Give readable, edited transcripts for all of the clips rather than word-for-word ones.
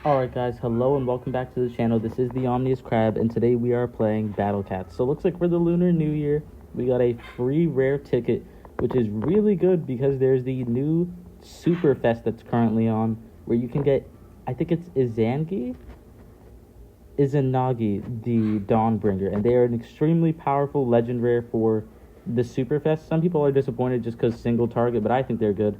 Alright guys, hello and welcome back to the channel. This is the Omni-Crab and today we are playing Battle Cats. So it looks like for the Lunar New Year, we got a free rare ticket, which is really good because there's the new Super Fest that's currently on, where you can get, I think it's Izanagi, the Dawnbringer, and they are an extremely powerful legend rare for the Superfest. Some people are disappointed just because single target, but I think they're good.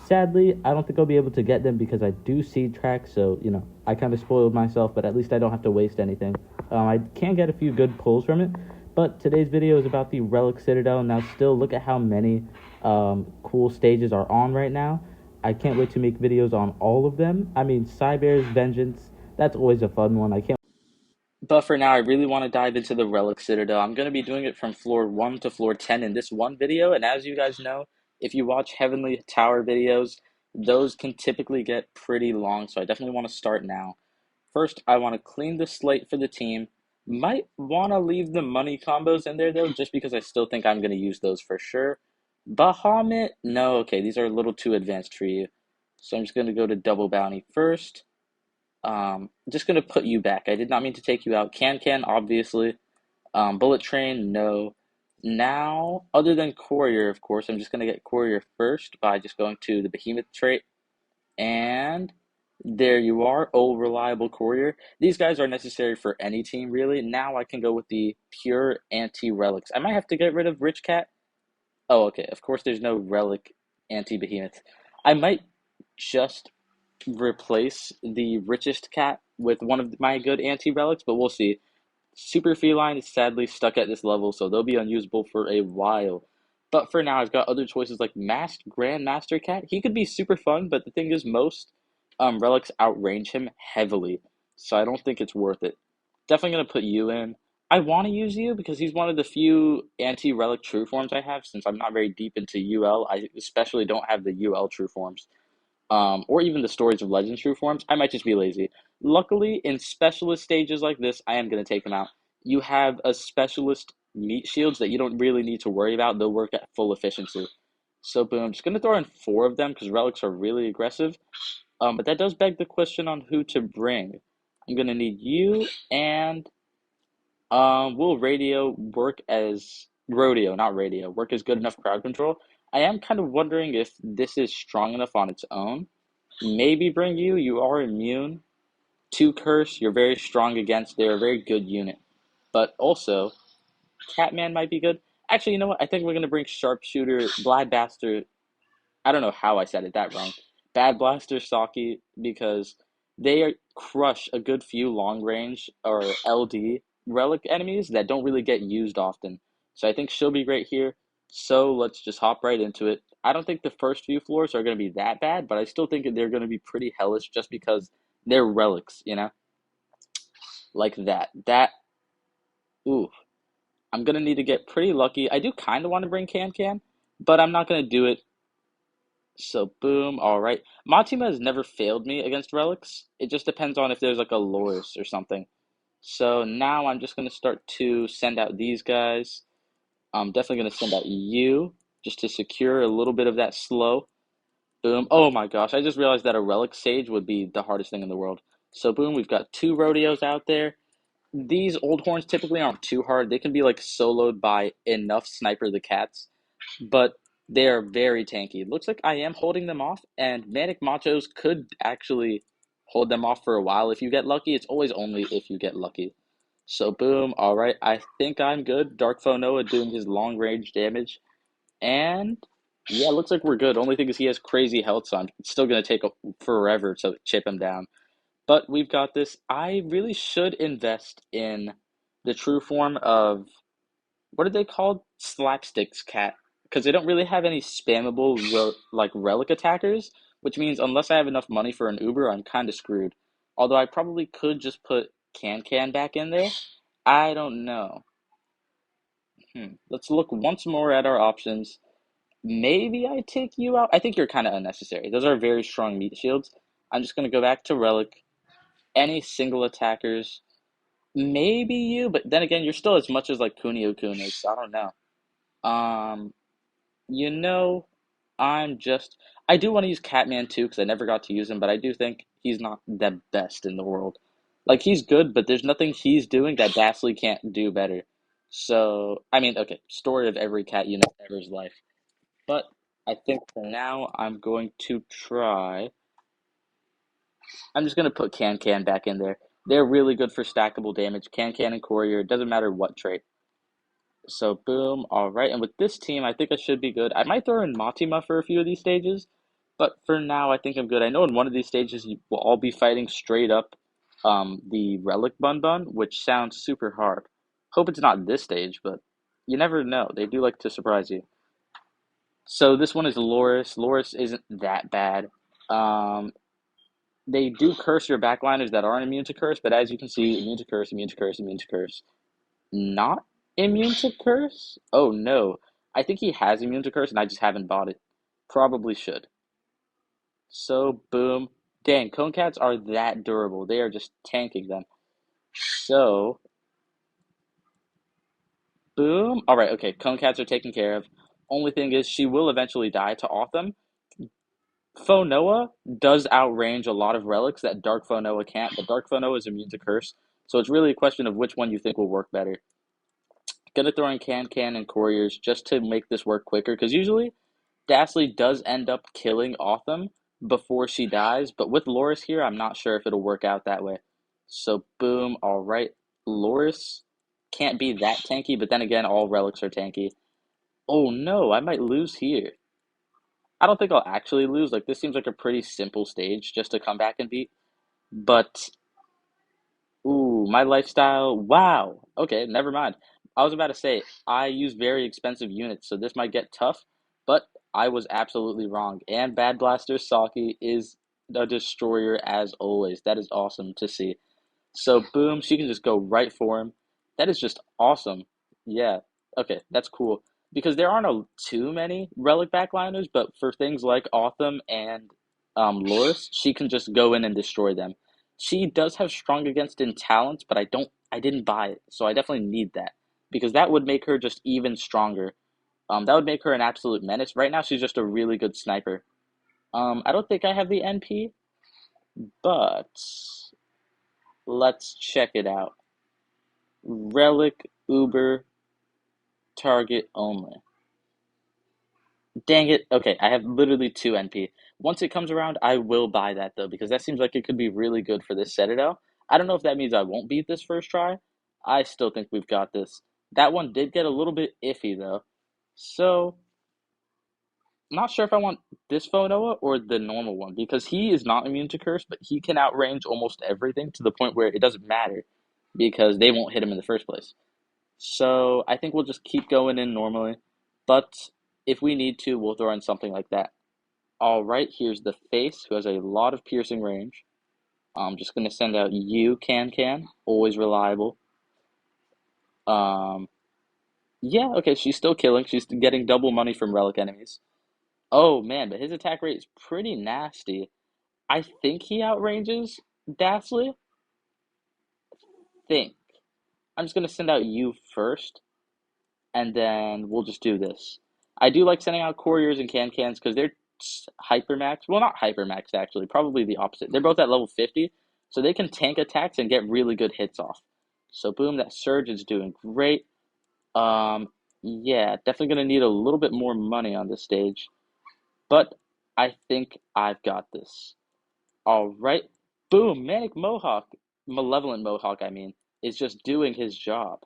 Sadly, I don't think I'll be able to get them because I do seed track, so, I kind of spoiled myself, but at least I don't have to waste anything. I can get a few good pulls from it, but today's video is about the Relic Citadel. Now, still, look at how many cool stages are on right now. I can't wait to make videos on all of them. I mean, Cyber's Vengeance, that's always a fun one. I can't. But for now, I really want to dive into the Relic Citadel. I'm going to be doing it from floor 1 to floor 10 in this one video. And as you guys know, if you watch Heavenly Tower videos, those can typically get pretty long. So I definitely want to start now. First, I want to clean the slate for the team. Might want to leave the money combos in there, though, just because I still think I'm going to use those for sure. Bahamut? No, okay, these are a little too advanced for you. So I'm just going to go to Double Bounty first. Just gonna put you back. I did not mean to take you out. Can obviously. Bullet Train, no. Now, other than Courier, of course, I'm just gonna get Courier first by just going to the Behemoth trait. And there you are, old reliable Courier. These guys are necessary for any team, really. Now I can go with the pure anti-relics. I might have to get rid of Rich Cat. Oh, okay. Of course, there's no relic anti-behemoth. I might just replace the richest cat with one of my good anti-relics, but we'll see. Super Feline is sadly stuck at this level, so they'll be unusable for a while. But for now, I've got other choices like Masked Grandmaster Cat. He could be super fun, but the thing is, most relics outrange him heavily, so I don't think it's worth it. Definitely gonna put you in. I want to use you because he's one of the few anti-relic true forms I have. Since I'm not very deep into UL, I especially don't have the UL true forms or even the Stories of Legends true forms. I might just be lazy. Luckily, in specialist stages like this, I am going to take them out. You have a specialist meat shields that you don't really need to worry about. They'll work at full efficiency. So boom, I'm just going to throw in 4 of them because relics are really aggressive. But that does beg the question on who to bring. I'm going to need you and will radio work as rodeo, not radio, work as good enough crowd control? I am kind of wondering if this is strong enough on its own. Maybe bring you. You are immune to curse. You're very strong against. They're a very good unit. But also, Catman might be good. Actually, you know what? I think we're gonna bring Sharpshooter, Blad Bastard. I don't know how I said it that wrong. Bad Blaster Saki because crush a good few long range or LD relic enemies that don't really get used often. So I think she'll be great here. So let's just hop right into it. I don't think the first few floors are going to be that bad, but I still think they're going to be pretty hellish just because they're relics, like that. Ooh, I'm going to need to get pretty lucky. I do kind of want to bring Can, but I'm not going to do it. So boom, all right. Matima has never failed me against relics. It just depends on if there's like a Loris or something. So now I'm just gonna start to send out these guys. I'm definitely gonna send out you just to secure a little bit of that slow. Boom. Oh my gosh, I just realized that a relic sage would be the hardest thing in the world. So boom, we've got 2 rodeos out there. These old horns typically aren't too hard. They can be like soloed by enough sniper the cats, but they are very tanky. It looks like I am holding them off, and Manic Machos could actually hold them off for a while if you get lucky. It's always only if you get lucky. So boom, all right. I think I'm good. Dark Foe Noah doing his long range damage, and yeah, looks like we're good. Only thing is he has crazy health, so I'm still gonna take forever to chip him down. But we've got this. I really should invest in the true form of what are they called? Slapsticks cat. Because they don't really have any spammable like relic attackers, which means unless I have enough money for an Uber, I'm kind of screwed. Although I probably could just put Can back in there. I don't know. Let's look once more at our options. Maybe I take you out. I think you're kind of unnecessary. Those are very strong meat shields. I'm just gonna go back to relic. Any single attackers? Maybe you, but then again, you're still as much as like Kunio-kun is. So I don't know. Um, You know, I do want to use Catman too because I never got to use him, but I do think he's not the best in the world. Like he's good, but there's nothing he's doing that Ghastly can't do better. So I mean, okay, story of every cat unit ever's life. But I think for now I'm going to try. I'm just gonna put Can back in there. They're really good for stackable damage. Can and Courier. It doesn't matter what trait. So boom, all right. And with this team, I think I should be good. I might throw in Matima for a few of these stages, but for now, I think I'm good. I know in one of these stages, you will all be fighting straight up the Relic Bun, which sounds super hard. Hope it's not this stage, but you never know. They do like to surprise you. So this one is Loris. Loris isn't that bad. Um, they do curse your backliners that aren't immune to curse, but as you can see, immune to curse, immune to curse, immune to curse. Not immune to curse? Oh no. I think he has immune to curse and I just haven't bought it. Probably should. So boom. Dang, cone cats are that durable. They are just tanking them. So boom. Alright, okay. Cone cats are taken care of. Only thing is she will eventually die to Autumn. Fonoa does outrange a lot of relics that Dark Fonoa can't, but Dark Fonoa is immune to curse. So it's really a question of which one you think will work better. Gonna throw in Can and Couriers just to make this work quicker, because usually Ghastly does end up killing Autumn before she dies, but with Loris here, I'm not sure if it'll work out that way. So boom, all right. Loris can't be that tanky, but then again, all relics are tanky. Oh no, I might lose here. I don't think I'll actually lose. Like this seems like a pretty simple stage just to come back and beat. But ooh, my lifestyle. Wow. Okay, never mind. I was about to say I use very expensive units, so this might get tough, but I was absolutely wrong. And Bad Blaster Saki is a destroyer as always. That is awesome to see. So boom, she can just go right for him. That is just awesome. Yeah. Okay, that's cool. Because there aren't too many relic backliners, but for things like Autumn and Loris, she can just go in and destroy them. She does have strong against in talents, but I didn't buy it, so I definitely need that because that would make her just even stronger. That would make her an absolute menace. Right now, she's just a really good sniper. I don't think I have the NP, but let's check it out. Relic Uber target only. Dang it. Okay, I have literally two NP. Once it comes around, I will buy that though, because that seems like it could be really good for this Citadel. I don't know if that means I won't beat this first try. I still think we've got this. That one did get a little bit iffy though. So, not sure if I want this Phonoa or the normal one, because he is not immune to curse, but he can outrange almost everything to the point where it doesn't matter, because they won't hit him in the first place. So I think we'll just keep going in normally. But if we need to, we'll throw in something like that. All right, here's the face, who has a lot of piercing range. I'm just going to send out you, Can, always reliable. Um, yeah, okay, she's still killing. She's getting double money from relic enemies. Oh man, but his attack rate is pretty nasty. I think he outranges Ghastly. Think. I'm just going to send out you first, and then we'll just do this. I do like sending out couriers and cans because they're hypermax. Well, not hypermax actually, probably the opposite. They're both at level 50, so they can tank attacks and get really good hits off. So boom, that surge is doing great. Um, yeah, definitely gonna need a little bit more money on this stage, but I think I've got this. All right, boom, Manic Mohawk, Malevolent Mohawk, I mean, is just doing his job.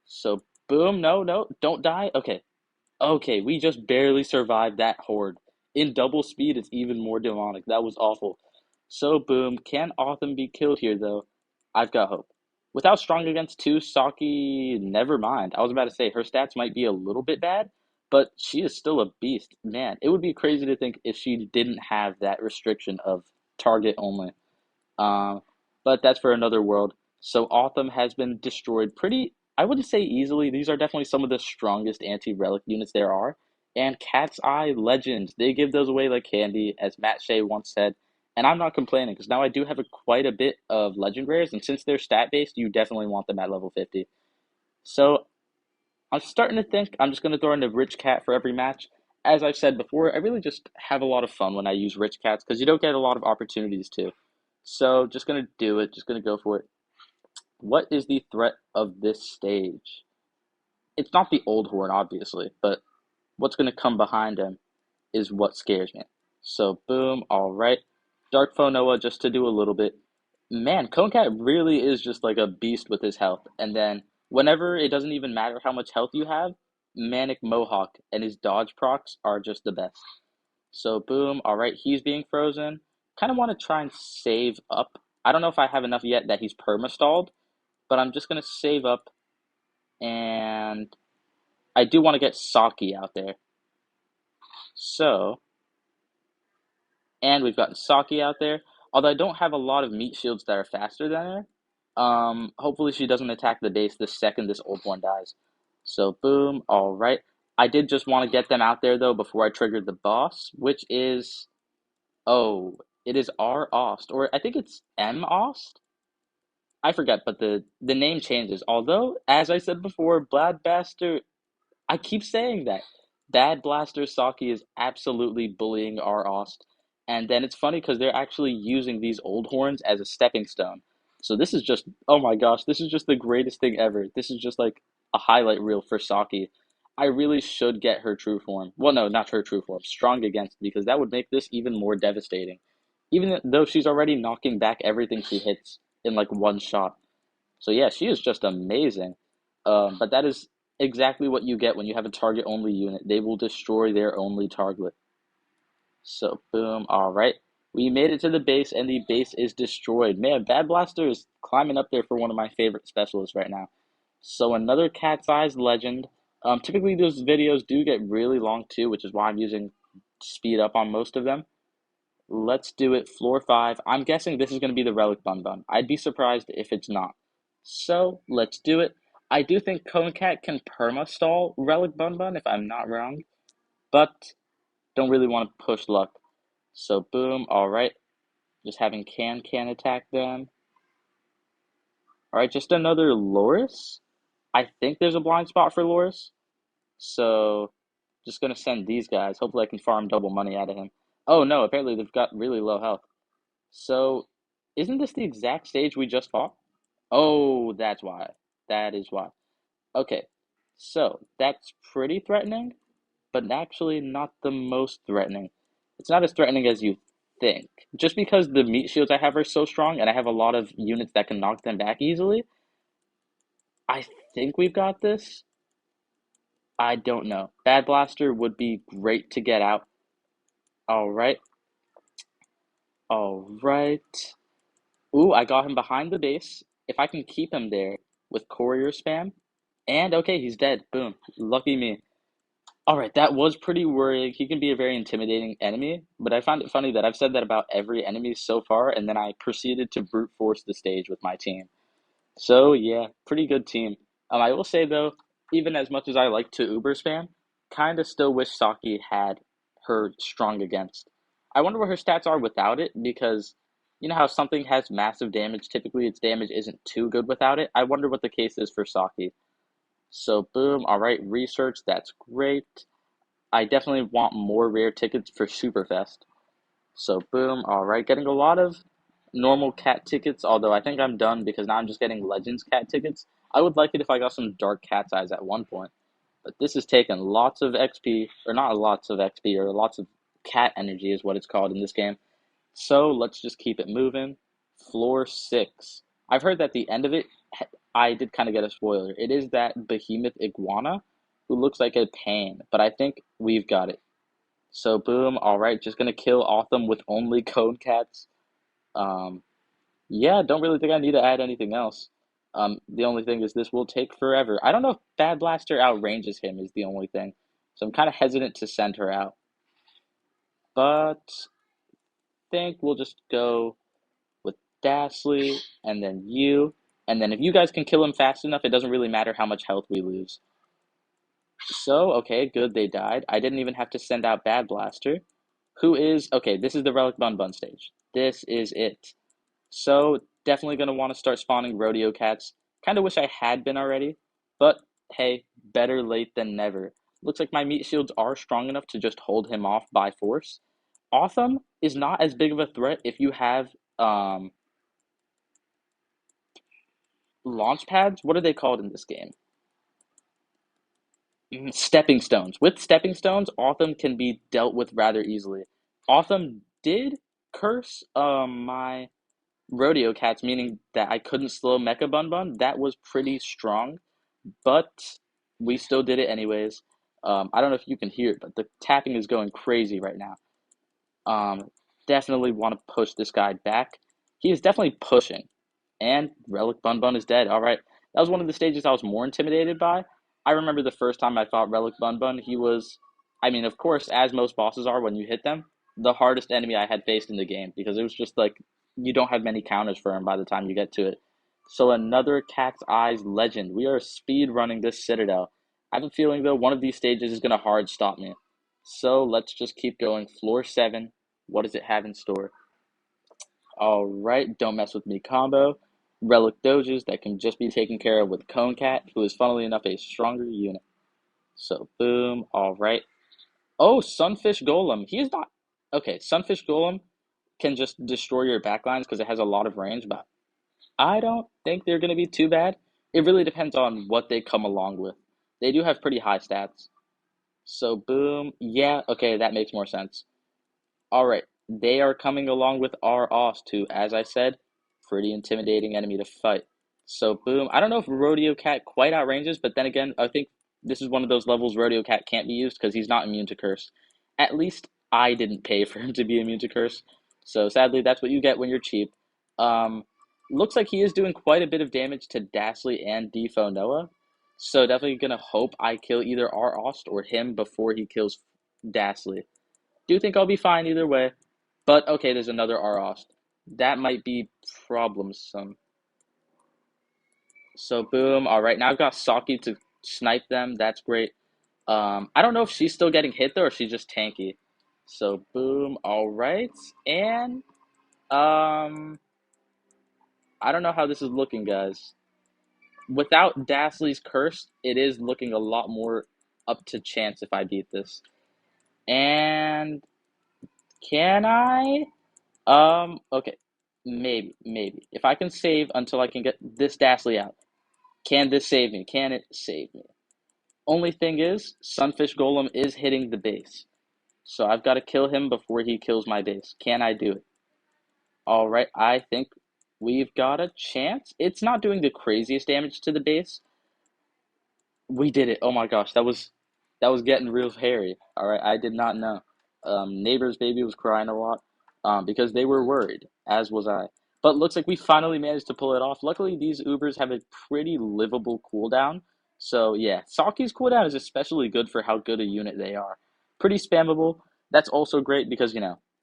So boom, no, don't die. Okay, okay, we just barely survived that horde. In double speed, it's even more demonic. That was awful. So, boom. Can Autumn be killed here, though? I've got hope. Without strong against two, Saki, never mind. I was about to say her stats might be a little bit bad, but she is still a beast. Man, it would be crazy to think if she didn't have that restriction of target only. Um, but that's for another world. So Autumn has been destroyed pretty, I wouldn't say easily. These are definitely some of the strongest anti-relic units there are. And Cat's Eye Legends, they give those away like candy, as Matt Shea once said. And I'm not complaining, because now I do have quite a bit of legend rares, and since they're stat-based, you definitely want them at level 50. So I'm starting to think I'm just going to throw in a rich cat for every match. As I've said before, I really just have a lot of fun when I use rich cats, because you don't get a lot of opportunities to. So just gonna do it. Just gonna go for it. What is the threat of this stage? It's not the old horn, obviously, but what's gonna come behind him is what scares me. So boom, all right. Dark Noah just to do a little bit. Man, Concat really is just like a beast with his health. And then whenever it doesn't even matter how much health you have, Manic Mohawk and his dodge procs are just the best. So boom, all right, he's being frozen. Kind of want to try and save up. I don't know if I have enough yet that he's perma-stalled, but I'm just gonna save up, and I do want to get Saki out there. So, and we've got Saki out there. Although I don't have a lot of meat shields that are faster than her. Hopefully she doesn't attack the base the second this old one dies. So boom, all right. I did just want to get them out there though before I triggered the boss, which is, oh, it is R Ost, or I think it's M Ost. I forget, but the name changes. Although, as I said before, Bladbuster, I keep saying that. Bad Blaster Saki is absolutely bullying our Ost. And then it's funny because they're actually using these old horns as a stepping stone. So this is just, oh my gosh, this is just the greatest thing ever. This is just like a highlight reel for Saki. I really should get her true form. Well, no, not her true form. Strong Against, because that would make this even more devastating. Even though she's already knocking back everything she hits in like one shot. So yeah, she is just amazing. But that is exactly what you get when you have a target only unit. They will destroy their only target. So boom, all right. We made it to the base and the base is destroyed. Man, Bad Blaster is climbing up there for one of my favorite specialists right now. So another cat's eyes legend. Typically those videos do get really long too, which is why I'm using speed up on most of them. Let's do it. Floor 5. I'm guessing this is going to be the Relic Bun Bun. I'd be surprised if it's not. So, let's do it. I do think Cone Cat can perma-stall Relic Bun Bun, if I'm not wrong. But, don't really want to push luck. So, boom. Alright. Just having Can attack them. Alright, just another Loris. I think there's a blind spot for Loris. So, just going to send these guys. Hopefully I can farm double money out of him. Oh no, apparently they've got really low health. So, isn't this the exact stage we just fought? Oh, that's why. That is why. Okay, so that's pretty threatening, but actually not the most threatening. It's not as threatening as you think. Just because the meat shields I have are so strong and I have a lot of units that can knock them back easily, I think we've got this. I don't know. Bad Blaster would be great to get out. All right. All right. Ooh, I got him behind the base. If I can keep him there with courier spam. And okay, he's dead. Boom. Lucky me. Alright, that was pretty worrying. He can be a very intimidating enemy, but I find it funny that I've said that about every enemy so far, and then I proceeded to brute force the stage with my team. So yeah, pretty good team. I will say though, even as much as I like to Uber spam, kinda still wish Saki had her strong against. I wonder what her stats are without it, because you know how something has massive damage, typically its damage isn't too good without it. I wonder what the case is for Saki. So boom, alright, research, that's great. I definitely want more rare tickets for Superfest. So boom, alright, getting a lot of normal cat tickets, although I think I'm done because now I'm just getting Legends cat tickets. I would like it if I got some Dark Cat's Eyes at one point. But this has taken lots of XP, or not lots of XP, or lots of cat energy is what it's called in this game. So let's just keep it moving. Floor 6. I've heard that the end of it, I did kind of get a spoiler. It is that behemoth iguana who looks like a pain, but I think we've got it. So boom, all right, just gonna kill Autumn with only cone cats. Um, yeah, don't really think I need to add anything else. The only thing is this will take forever. I don't know if Bad Blaster outranges him is the only thing, so I'm kind of hesitant to send her out. But think we'll just go with Dashley, and then you, and then if you guys can kill him fast enough, it doesn't really matter how much health we lose. So, okay, good, they died. I didn't even have to send out Bad Blaster, who is, okay, this is the Relic Bun Bun stage. This is it. So, definitely going to want to start spawning rodeo cats. Kind of wish I had been already, but hey, better late than never. Looks like my meat shields are strong enough to just hold him off by force. Autumn is not as big of a threat if you have launch pads. What are they called in this game? Stepping stones. With stepping stones, Autumn can be dealt with rather easily. Autumn did curse my rodeo cats, meaning that I couldn't slow Mecha Bun Bun. That was pretty strong, but we still did it anyways. I don't know if you can hear it, but the tapping is going crazy right now. Um, Definitely want to push this guy back. He is definitely pushing. And Relic Bun Bun is dead. All right. That was one of the stages I was more intimidated by. I remember the first time I fought Relic Bun Bun, he was, I mean, of course, as most bosses are when you hit them, the hardest enemy I had faced in the game because it was just like you don't have many counters for him by the time you get to it. So another Cat's Eyes legend. We are speed running this Citadel. I have a feeling though one of these stages is gonna hard stop me. So let's just keep going. Floor 7. What does it have in store? All right, don't mess with me combo. Relic Doges that can just be taken care of with Cone Cat, who is funnily enough a stronger unit. So boom, all right. Oh, Sunfish Golem. He is not okay. Sunfish Golem can just destroy your backlines because it has a lot of range, but I don't think they're gonna be too bad. It really depends on what they come along with. They do have pretty high stats. So boom, yeah, okay, that makes more sense. All right, they are coming along with our Ost, who, as I said, pretty intimidating enemy to fight. So boom, I don't know if Rodeo Cat quite outranges, but then again, I think this is one of those levels Rodeo Cat can't be used because he's not immune to curse. At least I didn't pay for him to be immune to curse. So sadly, that's what you get when you're cheap. Um, Looks like he is doing quite a bit of damage to Dashley and Defo Noah. So definitely gonna hope I kill either our Ost or him before he kills Dashley. Do think I'll be fine either way. But okay, there's another Arost. That might be problemsome. So boom. All right, now I've got Saki to snipe them. That's great. I don't know if she's still getting hit though, or she's just tanky. So boom. All right, and um, I don't know how this is looking, guys. Without Dashley's curse, it is looking a lot more up to chance if I beat this. And can I? Okay. Maybe. If I can save until I can get this Dashley out, can this save me? Can it save me? Only thing is, Sunfish Golem is hitting the base. So I've got to kill him before he kills my base. Can I do it? Alright, I think we've got a chance. It's not doing the craziest damage to the base. We did it. Oh my gosh, that was getting real hairy. All right, I did not know. Neighbor's baby was crying a lot because they were worried, as was I. But looks like we finally managed to pull it off. Luckily, these Ubers have a pretty livable cooldown. So yeah, Saki's cooldown is especially good for how good a unit they are. Pretty spammable. That's also great because,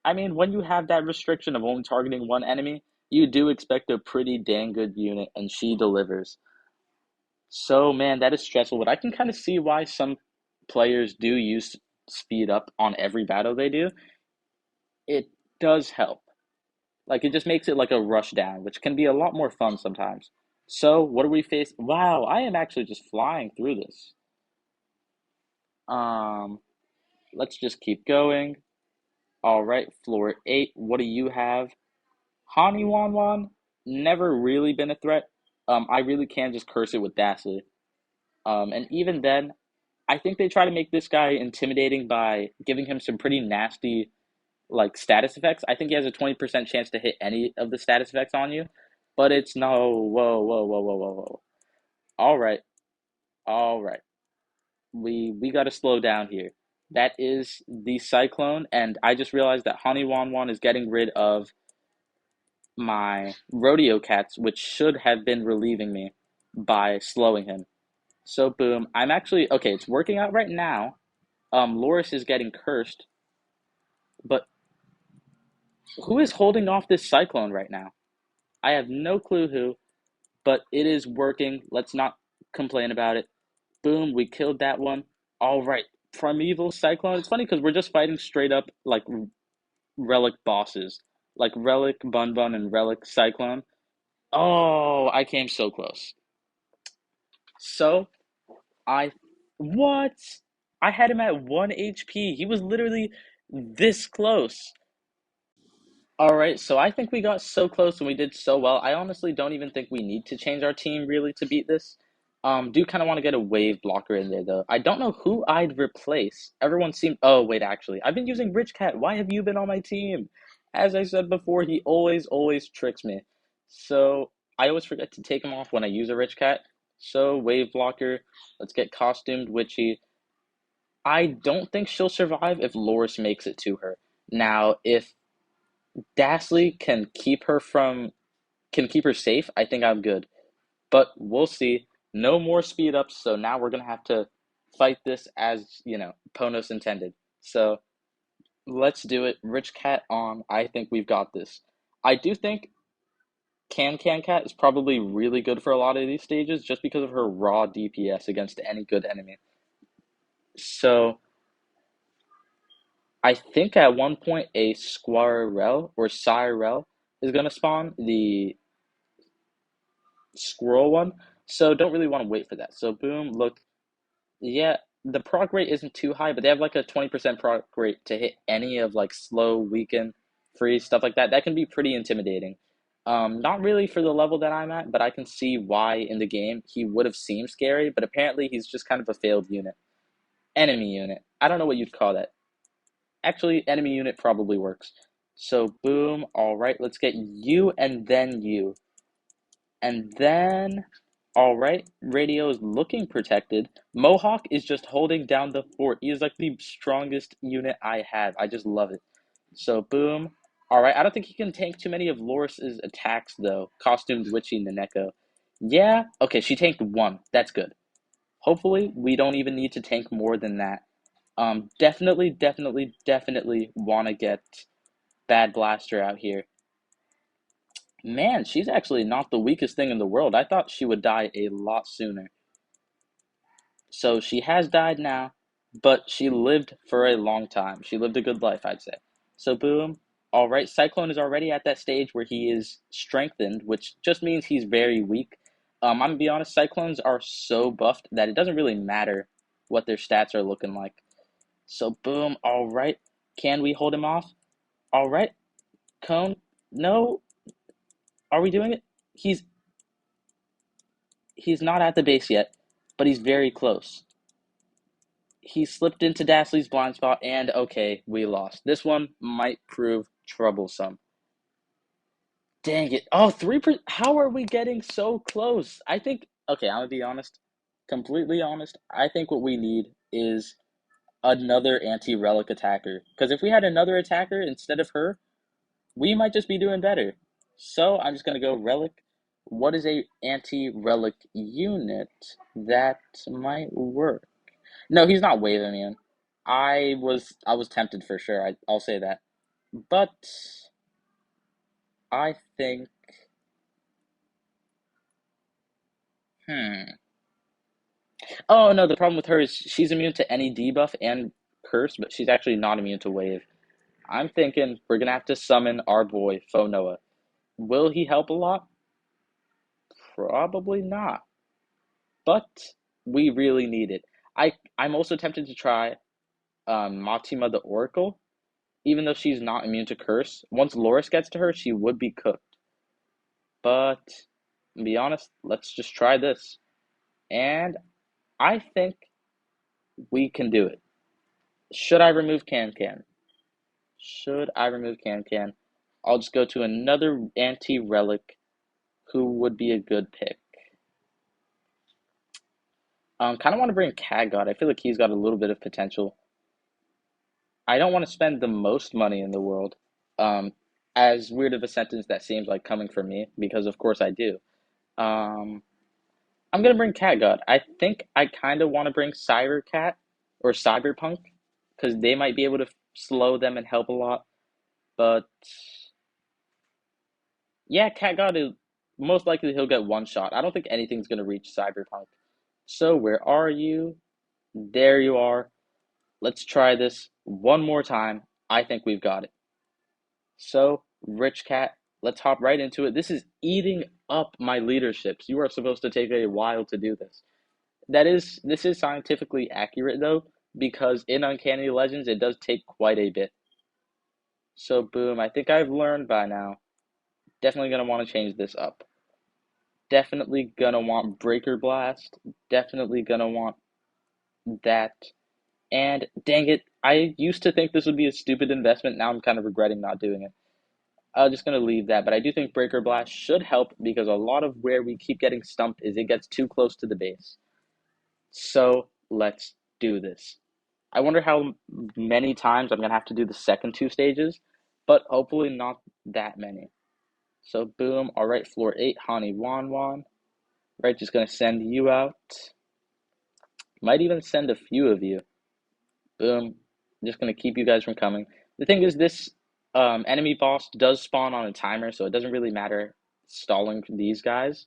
I mean, when you have that restriction of only targeting one enemy, you do expect a pretty dang good unit, and she delivers. So, man, that is stressful, but I can kind of see why some players do use speed up on every battle they do. It does help. Like, it just makes it like a rush down, which can be a lot more fun sometimes. So, what do we face? Wow, I am actually just flying through this. Um, let's just keep going. All right, floor 8. What do you have? Hani Wan Wan, never really been a threat. I really can just curse it with Dashley. And even then, I think they try to make this guy intimidating by giving him some pretty nasty like status effects. I think he has a 20% chance to hit any of the status effects on you, but it's no whoa. All right, all right. We got to slow down here. That is the cyclone, and I just realized that Honey Wan Wan is getting rid of my rodeo cats, which should have been relieving me by slowing him. So boom, I'm actually okay. It's working out right now. Loris is getting cursed, but who is holding off this cyclone right now? I have no clue who, but it is working. Let's not complain about it. Boom, we killed that one. All right, primeval cyclone. It's funny because we're just fighting straight up like relic bosses, like relic bun bun and relic cyclone. Oh, I came so close. So I what? I had him at 1 HP. He was literally this close. All right, so I think we got so close and we did so well. I honestly don't even think we need to change our team really to beat this. Do kind of want to get a wave blocker in there though. I don't know who I'd replace. Everyone seemed. Oh wait, actually, I've been using Rich Cat. Why have you been on my team? As I said before, he always tricks me. So I always forget to take him off when I use a Rich Cat. So wave blocker. Let's get costumed Witchy. I don't think she'll survive if Loris makes it to her. Now, if Dashley can keep her safe, I think I'm good. But we'll see. No more speed ups, so now we're gonna have to fight this as Ponos intended. So let's do it. Rich Cat on. I think we've got this. I do think Can Cat is probably really good for a lot of these stages just because of her raw DPS against any good enemy. So I think at one point a Squirrel or Cyrel is gonna spawn, the scroll one. So don't really want to wait for that. So boom, look, yeah, the proc rate isn't too high, but they have like a 20% proc rate to hit any of like slow, weaken, freeze, stuff like that. That can be pretty intimidating. Not really for the level that I'm at, but I can see why in the game he would have seemed scary, but apparently he's just kind of a failed unit. Enemy unit. I don't know what you'd call that. Actually, enemy unit probably works. So boom, all right, let's get you and then you. And then, all right, radio is looking protected. Mohawk is just holding down the fort. He is like the strongest unit I have. I just love it. So, boom. All right, I don't think he can tank too many of Loris's attacks, though. Costumed Witchy Naneko. Yeah, okay, she tanked one. That's good. Hopefully, we don't even need to tank more than that. Definitely want to get Bad Blaster out here. Man, she's actually not the weakest thing in the world. I thought she would die a lot sooner. So she has died now, but she lived for a long time. She lived a good life, I'd say. So boom. All right, Cyclone is already at that stage where he is strengthened, which just means he's very weak. I'm gonna be honest, Cyclones are so buffed that it doesn't really matter what their stats are looking like. So boom. All right, can we hold him off? All right, Cone. No, are we doing it? He's he's not at the base yet, but he's very close. He slipped into Dashley's blind spot, and okay, we lost. This one might prove troublesome. Dang it. Oh, 3%. How are we getting so close? I think, okay, I'm gonna be honest, completely honest. I think what we need is another anti relic attacker. Because if we had another attacker instead of her, we might just be doing better. So I'm just gonna go relic. What is a anti relic unit that might work? No, he's not wave immune. I was tempted for sure. I'll say that. But I think hmm. Oh no, the problem with her is she's immune to any debuff and curse, but she's actually not immune to wave. I'm thinking we're gonna have to summon our boy Fonoa. Will he help a lot? Probably not. But we really need it. I'm also tempted to try Matima the Oracle, even though she's not immune to curse. Once Loris gets to her, she would be cooked. But to be honest, let's just try this. And I think we can do it. Should I remove Can Can? Should I remove Can Can? I'll just go to another anti relic who would be a good pick. Kind of want to bring Cat God. I feel like he's got a little bit of potential. I don't want to spend the most money in the world. Um, as weird of a sentence that seems like coming from me, because of course I do. Um, I'm gonna bring Cat God. I think I kind of want to bring Cyber Cat or Cyberpunk because they might be able to slow them and help a lot. But yeah, Cat God is most likely he'll get one shot. I don't think anything's gonna reach Cyberpunk. So where are you? There you are. Let's try this one more time. I think we've got it. So, Rich Cat, let's hop right into it. This is eating up my leaderships. You are supposed to take a while to do this. This is scientifically accurate though, because in Uncanny Legends it does take quite a bit. So boom, I think I've learned by now. Definitely gonna want to change this up. Definitely gonna want Breaker Blast. Definitely gonna want that. And dang it, I used to think this would be a stupid investment. Now I'm kind of regretting not doing it. I'm just gonna leave that, but I do think Breaker Blast should help because a lot of where we keep getting stumped is it gets too close to the base. So let's do this. I wonder how many times I'm gonna have to do the second two stages, but hopefully not that many. So boom, all right, floor 8, Hani Wan Wan. Right, just gonna send you out. Might even send a few of you. Boom. Just gonna keep you guys from coming. The thing is, this enemy boss does spawn on a timer, so it doesn't really matter stalling these guys.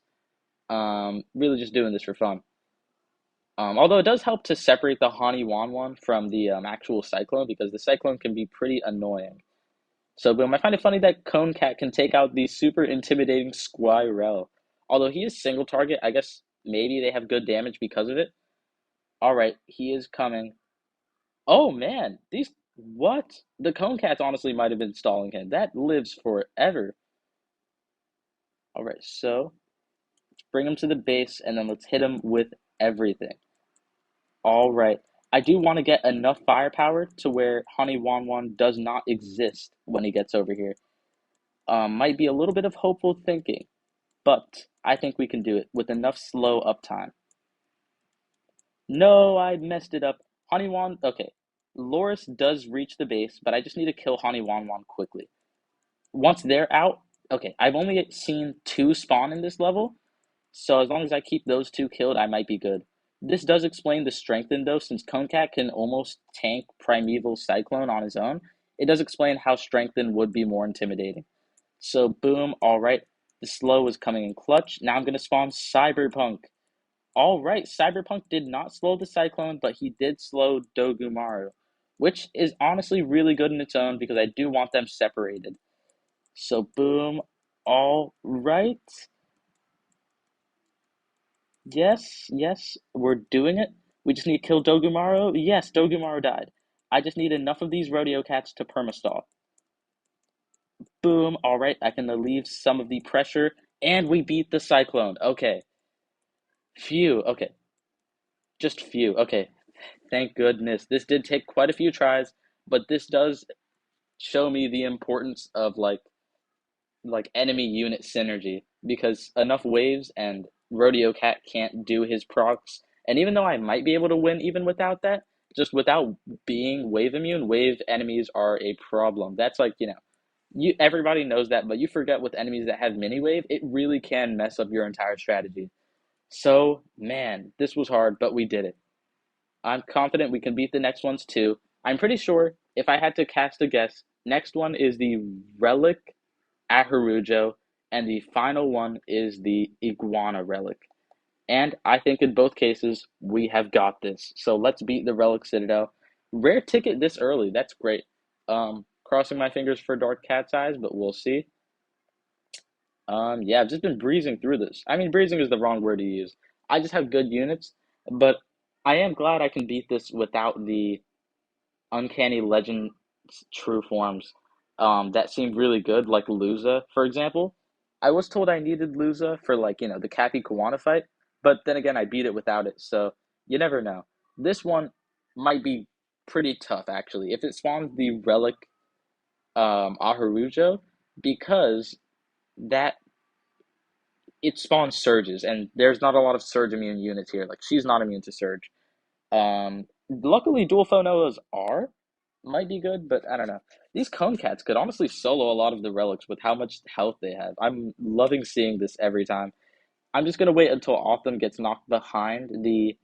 Really just doing this for fun. Although it does help to separate the Hani Wan Wan from the actual Cyclone because the Cyclone can be pretty annoying. So boom, I find it funny that Cone Cat can take out the super intimidating Squirrel. Although he is single target, I guess maybe they have good damage because of it. All right, he is coming. Oh man, these what? The Cone Cats honestly might have been stalling him. That lives forever. All right, so let's bring him to the base and then let's hit him with everything. All right. I do want to get enough firepower to where Honey Wan Wan does not exist when he gets over here. Might be a little bit of hopeful thinking, but I think we can do it with enough slow uptime. No, I messed it up. Honey Wan, okay. Loris does reach the base, but I just need to kill Honey Wan Wan quickly. Once they're out, okay, I've only seen two spawn in this level, so as long as I keep those two killed, I might be good. This does explain the strengthen though, since Concat can almost tank Primeval Cyclone on his own. It does explain how strengthen would be more intimidating. So boom, alright. The slow is coming in clutch. Now I'm gonna spawn Cyberpunk. Alright, Cyberpunk did not slow the Cyclone, but he did slow Dogumaru, which is honestly really good in its own because I do want them separated. So boom, alright. Yes, we're doing it. We just need to kill Dogumaru. Yes, Dogumaru died. I just need enough of these rodeo cats to permastall. Boom. All right, I can relieve some of the pressure, and we beat the Cyclone. Okay. Phew. Okay. Just phew. Okay. Thank goodness. This did take quite a few tries, but this does show me the importance of enemy unit synergy because enough waves and Rodeo Cat can't do his procs. And even though I might be able to win even without that, just without being wave immune, wave enemies are a problem. That's you everybody knows that, but you forget with enemies that have mini wave, it really can mess up your entire strategy. So, man, this was hard, but we did it. I'm confident we can beat the next ones too. I'm pretty sure if I had to cast a guess, next one is the Relic at Harujo, and the final one is the Iguana Relic. And I think in both cases, we have got this. So let's beat the Relic Citadel. Rare ticket this early. That's great. Crossing my fingers for Dark Cat's Eyes, but we'll see. Yeah, I've just been breezing through this. I mean, breezing is the wrong word to use. I just have good units, but I am glad I can beat this without the Uncanny Legends true forms that seemed really good, like Luza, for example. I was told I needed Luza for the Cappy Kawana fight, but then again I beat it without it, so you never know. This one might be pretty tough actually. If it spawns the Relic Aharujo, because that it spawns surges, and there's not a lot of surge immune units here. Like she's not immune to surge. Luckily, dual Phonoas are might be good, but I don't know. These cone cats could honestly solo a lot of the relics with how much health they have. I'm loving seeing this every time. I'm just gonna wait until Autumn gets knocked behind the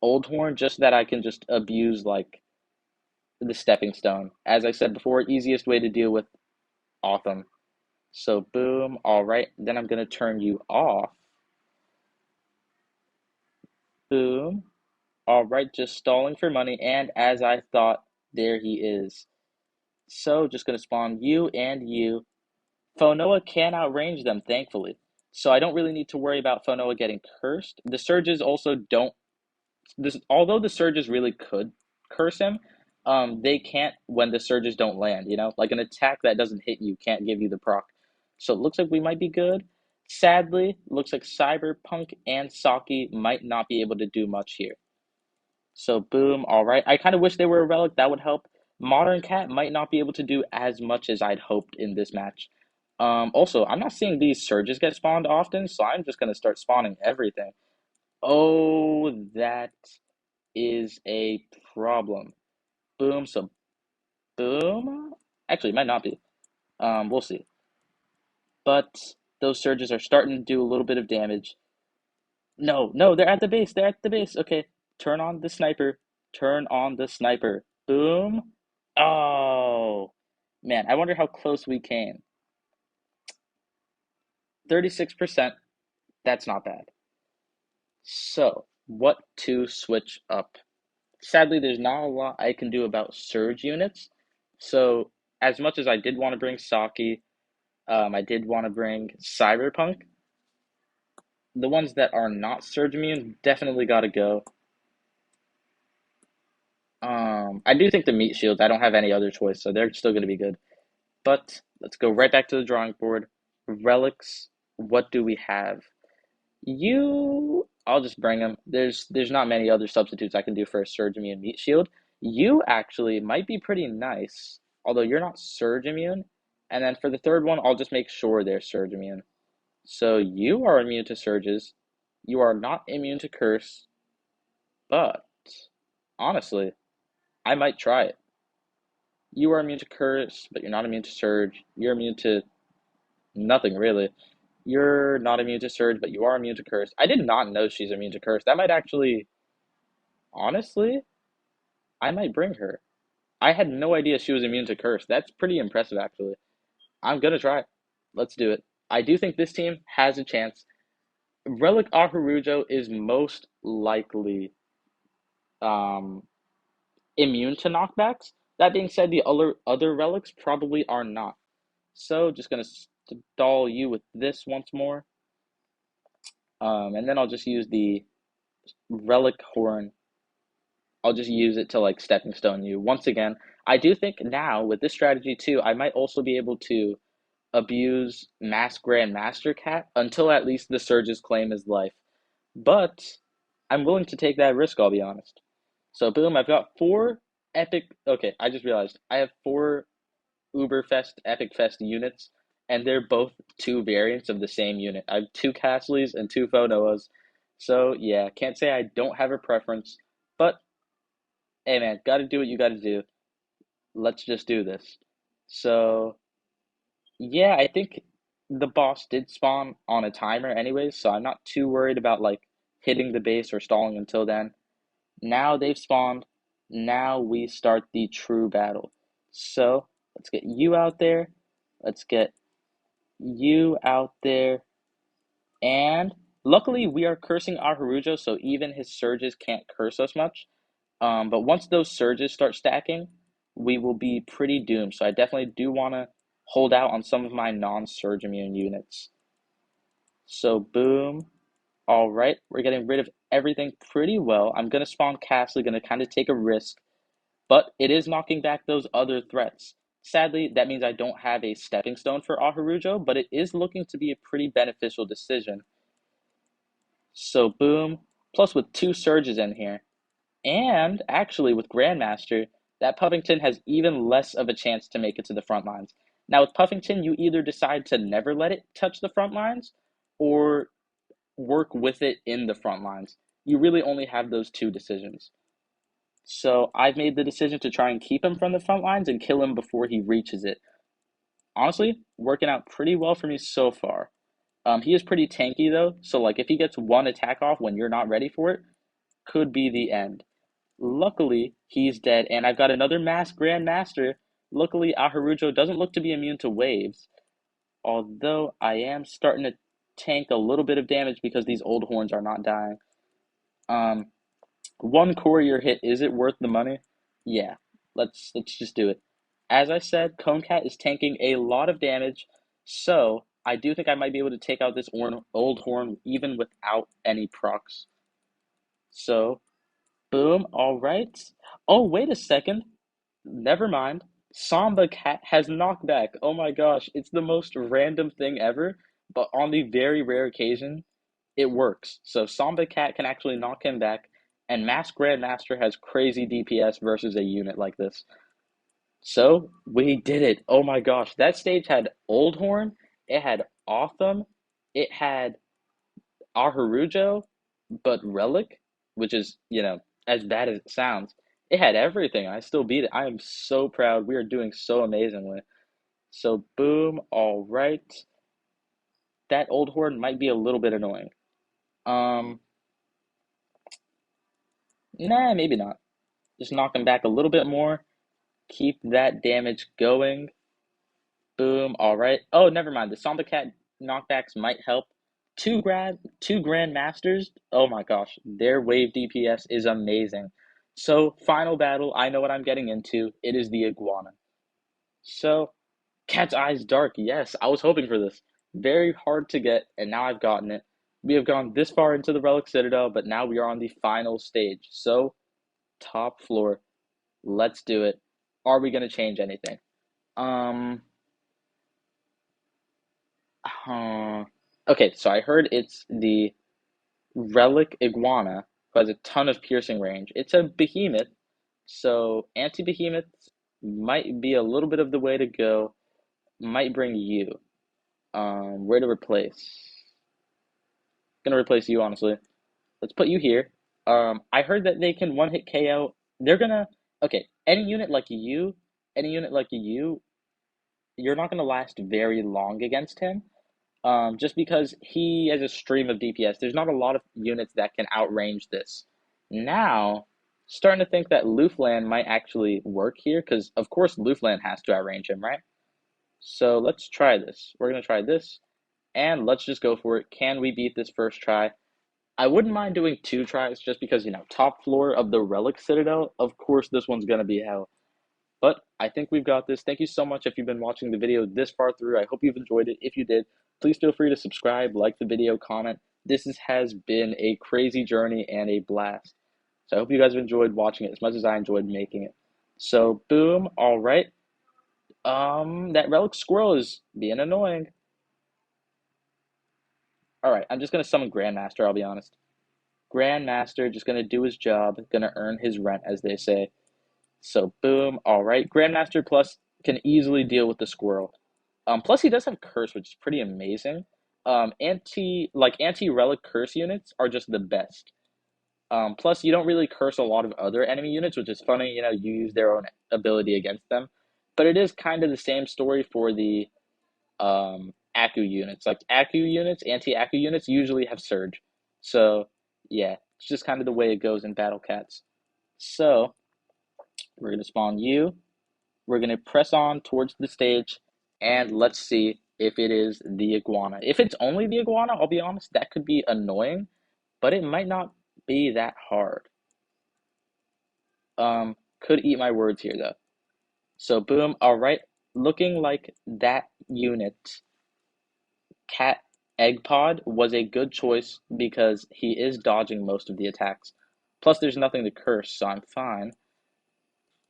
old horn, just so that I can just abuse the stepping stone. As I said before, easiest way to deal with Autumn. So boom, all right. Then I'm gonna turn you off. Boom. All right, just stalling for money, and as I thought, there he is. So, just gonna spawn you and you. Phonoa can outrange them, thankfully. So I don't really need to worry about Phonoa getting cursed. The surges also don't. Although the surges really could curse him, They can't when the surges don't land, you know? Like an attack that doesn't hit you can't give you the proc. So it looks like we might be good. Sadly, looks like Cyberpunk and Saki might not be able to do much here. So boom, all right. I kind of wish they were a relic. That would help. Modern Cat might not be able to do as much as I'd hoped in this match. Also, I'm not seeing these surges get spawned often, so I'm just gonna start spawning everything. Oh, that is a problem. Boom, so boom. Actually, it might not be. We'll see. But those surges are starting to do a little bit of damage. No, no, they're at the base. They're at the base. Okay, turn on the sniper. Turn on the sniper. Boom. Oh, man, I wonder how close we came. 36%. That's not bad. So, what to switch up? Sadly, there's not a lot I can do about surge units. So, as much as I did want to bring Saki, I did want to bring Cyberpunk. The ones that are not surge immune definitely got to go. I do think the meat shields, I don't have any other choice, so they're still going to be good. But let's go right back to the drawing board. Relics, what do we have? I'll just bring them. There's not many other substitutes I can do for a surge immune meat shield. You actually might be pretty nice, although you're not surge immune. And then for the third one, I'll just make sure they're surge immune. So you are immune to surges. You are not immune to curse, but honestly, I might try it. You are immune to curse, but you're not immune to surge. You're immune to nothing really. You're not immune to surge, but you are immune to curse. I did not know she's immune to curse. That might actually, honestly, I might bring her. I had no idea she was immune to curse. That's pretty impressive, actually. I'm gonna try. Let's do it. I do think this team has a chance. Relic Ahurujo is most likely um, immune to knockbacks. That being said, the other relics probably are not. So just gonna stall you with this once more, and then I'll just use the relic horn. I'll just use it to like stepping stone you once again. I do think now with this strategy too, I might also be able to abuse Mass Grandmaster Cat until at least the surges claim his life. But I'm willing to take that risk. I'll be honest. So boom, I've got four epic. Okay, I just realized I have four Uberfest Epic Fest units, and they're both two variants of the same unit. I have two Castleys and two Fonoas. So yeah, can't say I don't have a preference, but hey man, gotta do what you gotta do. Let's just do this. So yeah, I think the boss did spawn on a timer anyways, so I'm not too worried about like hitting the base or stalling until then. Now they've spawned. Now we start the true battle. So let's get you out there. Let's get you out there. And luckily, we are cursing our Harujo, so even his surges can't curse us much. But once those surges start stacking, we will be pretty doomed. So I definitely do want to hold out on some of my non-surge immune units. So boom. All right, we're getting rid of everything pretty well. I'm going to spawn Castle, going to kind of take a risk, but it is knocking back those other threats. Sadly, that means I don't have a stepping stone for Aharujo, but it is looking to be a pretty beneficial decision. So boom, plus with two surges in here, and actually with Grandmaster, that Puffington has even less of a chance to make it to the front lines. Now with Puffington, you either decide to never let it touch the front lines, or work with it in the front lines. You really only have those two decisions. So I've made the decision to try and keep him from the front lines and kill him before he reaches it. Honestly, working out pretty well for me so far. He is pretty tanky though, so like if he gets one attack off when you're not ready for it, could be the end. Luckily, he's dead, and I've got another Mass Grandmaster. Luckily, Aharujo doesn't look to be immune to waves, although I am starting to tank a little bit of damage because these old horns are not dying. Um, One courier hit, is it worth the money? Yeah, let's just do it. As I said, Conecat is tanking a lot of damage, so I do think I might be able to take out this old horn even without any procs. So, boom, all right. Oh, wait a second. Never mind. Samba Cat has knockback. Oh my gosh, it's the most random thing ever, but on the very rare occasion, it works. So Samba Cat can actually knock him back, and Mask Grandmaster has crazy DPS versus a unit like this. So we did it. Oh my gosh, that stage had Old Horn, it had Autumn, it had Aharujo, but Relic, which is, as bad as it sounds, it had everything. I still beat it. I am so proud. We are doing so amazingly. So, boom, all right. That old horde might be a little bit annoying. Um, nah, maybe not. Just knock them back a little bit more. Keep that damage going. Boom, all right. Oh, never mind. The Samba Cat knockbacks might help. Two Grandmasters. Oh my gosh, their wave DPS is amazing. So, final battle. I know what I'm getting into. It is the Iguana. So, Cat's Eyes Dark. Yes, I was hoping for this. Very hard to get, and now I've gotten it. We have gone this far into the Relic Citadel, but now we are on the final stage. So, top floor. Let's do it. Are we going to change anything? Um, okay, so I heard it's the Relic Iguana, who has a ton of piercing range. It's a behemoth, so anti-behemoths might be a little bit of the way to go. Might bring you. Where to replace? Gonna replace you, honestly. Let's put you here. I heard that they can one hit KO. They're gonna okay. Any unit like you, you're not gonna last very long against him. Just because he has a stream of DPS. There's not a lot of units that can outrange this. Now, starting to think that Luflan might actually work here, because of course Luflan has to outrange him, right? So let's try this. We're gonna try this, and let's just go for it. Can we beat this first try? I wouldn't mind doing two tries, just because, top floor of the Relic Citadel. Of course, this one's gonna be hell. But I think we've got this. Thank you so much if you've been watching the video this far through. I hope you've enjoyed it. If you did, please feel free to subscribe, like the video, comment. Has been a crazy journey and a blast. So I hope you guys have enjoyed watching it as much as I enjoyed making it. So boom, all right. That relic squirrel is being annoying. All right, I'm just gonna summon Grandmaster. I'll be honest. Grandmaster just gonna do his job, gonna earn his rent, as they say. So boom, all right. Grandmaster Plus can easily deal with the squirrel. Plus he does have curse, which is pretty amazing. Anti relic curse units are just the best. Plus you don't really curse a lot of other enemy units, which is funny. You use their own ability against them. But it is kind of the same story for the Aku units. Like anti-Aku units usually have surge. So yeah, it's just kind of the way it goes in Battle Cats. So we're gonna spawn you. We're going to press on towards the stage, and let's see if it is the iguana. If it's only the iguana, I'll be honest, that could be annoying, but it might not be that hard. Could eat my words here, though. So, boom, all right. Looking like that unit, Cat Egg Pod, was a good choice because he is dodging most of the attacks. Plus, there's nothing to curse, so I'm fine.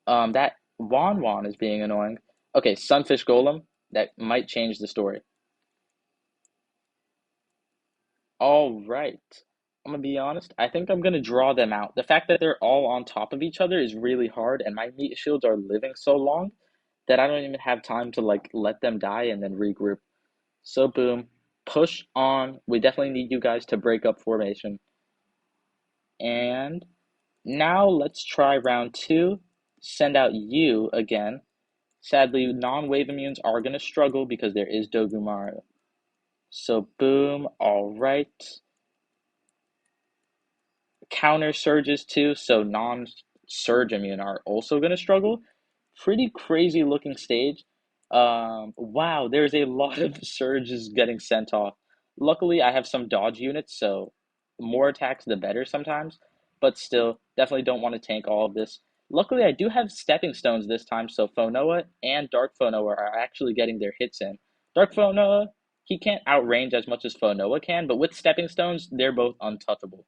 That Wan is being annoying. Okay, Sunfish Golem. That might change the story. All right. I'm gonna be honest. I think I'm gonna draw them out. The fact that they're all on top of each other is really hard, and my meat shields are living so long that I don't even have time to let them die and then regroup. So boom, push on. We definitely need you guys to break up formation. And now let's try round two. Send out you again. Sadly, non-wave immunes are going to struggle because there is Dogumaru. So boom, all right. Counter surges too, so non-surge immune are also going to struggle. Pretty crazy looking stage. Wow, there's a lot of surges getting sent off. Luckily, I have some dodge units, so more attacks the better sometimes. But still, definitely don't want to tank all of this. Luckily, I do have stepping stones this time, so Fonoa and Dark Fonoa are actually getting their hits in. Dark Fonoa, he can't outrange as much as Fonoa can, but with stepping stones, they're both untouchable.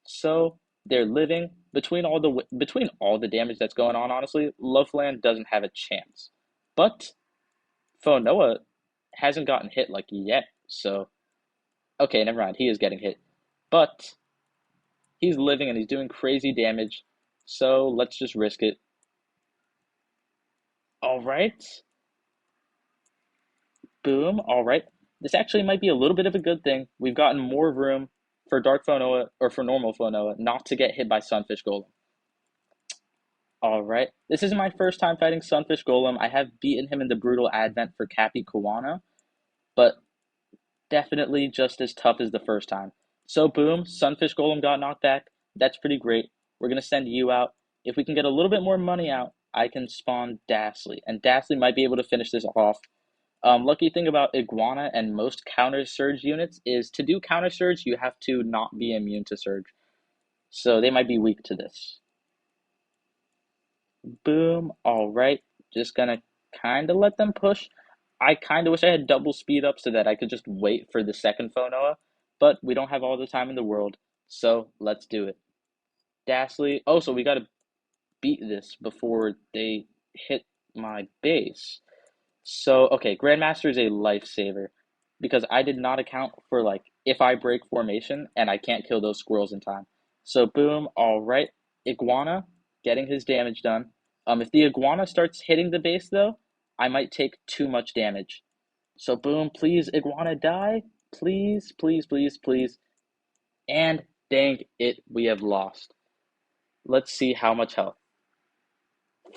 So They're living between all the damage that's going on. Honestly, Loveland doesn't have a chance, but Fonoa hasn't gotten hit like yet. So okay, never mind. He is getting hit, but he's living and he's doing crazy damage. So let's just risk it. All right, boom. All right, this actually might be a little bit of a good thing. We've gotten more room for Dark Fonoa or for normal Fonoa not to get hit by Sunfish Golem. All right. This is my first time fighting Sunfish Golem. I have beaten him in the Brutal Advent for Cappy Kawana, but definitely just as tough as the first time. So, boom, Sunfish Golem got knocked back. That's pretty great. We're going to send you out. If we can get a little bit more money out, I can spawn Dashley, and Dashley might be able to finish this off. Lucky thing about Iguana and most counter surge units is to do counter surge, you have to not be immune to surge. So they might be weak to this. Boom. All right. Just gonna kind of let them push. I kind of wish I had double speed up so that I could just wait for the second Phonoa, but we don't have all the time in the world, so let's do it. Dashley. Oh, so we gotta beat this before they hit my base. So, okay, Grandmaster is a lifesaver because I did not account for like if I break formation and I can't kill those squirrels in time. So, boom, all right. Iguana getting his damage done. If the Iguana starts hitting the base though, I might take too much damage. So, boom, please, Iguana die. Please, please, please, please. And dang it, we have lost. Let's see how much health.